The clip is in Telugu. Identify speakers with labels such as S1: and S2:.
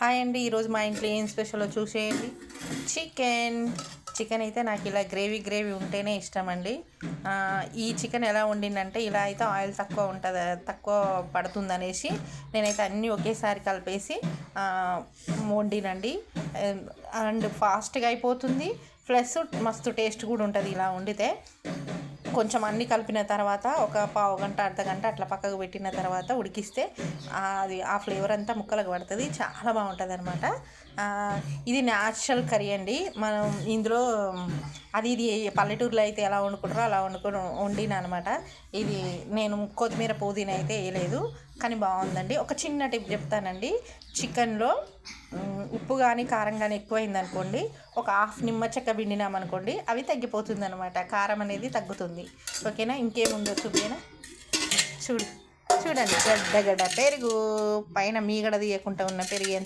S1: హాయ్ అండి, ఈరోజు మా ఇంట్లో ఏం స్పెషల్లో చూసేయండి. చికెన్ అయితే నాకు ఇలా గ్రేవీ ఉంటేనే ఇష్టం అండి. ఈ చికెన్ ఎలా వండిందంటే, ఇలా అయితే ఆయిల్ తక్కువ పడుతుందనేసి నేనైతే అన్నీ ఒకేసారి కలిపేసి వండినండి. అండ్ ఫాస్ట్గా అయిపోతుంది, ప్లస్ మస్తు టేస్ట్ కూడా ఉంటుంది ఇలా వండితే. కొంచెం అన్నీ కలిపిన తర్వాత ఒక పావు గంట అర్ధగంట అట్లా పక్కకు పెట్టిన తర్వాత ఉడికిస్తే అది ఆ ఫ్లేవర్ అంతా ముక్కలకు పడుతుంది, చాలా బాగుంటుంది అనమాట. ఇది న్యాచురల్ కర్రీ అండి. మనం ఇందులో ఇది పల్లెటూరులో అయితే ఎలా వండుకుంటారో అలా వండిన అనమాట. ఇది నేను కొత్తిమీర పుదీనా అయితే వేయలేదు, కానీ బాగుందండి. ఒక చిన్న టిప్ చెప్తానండి. చికెన్లో ఉప్పు కానీ కారం కానీ ఎక్కువైంది అనుకోండి, ఒక హాఫ్ నిమ్మ చెక్క పిండినామనుకోండి, అవి తగ్గిపోతుంది అనమాట, కారం అనేది తగ్గుతుంది. ఓకేనా? ఇంకేముందో చూపేనా, చూడండి, గడ్డ పెరుగు పైన మీగడ తీయకుండా ఉన్న పెరుగు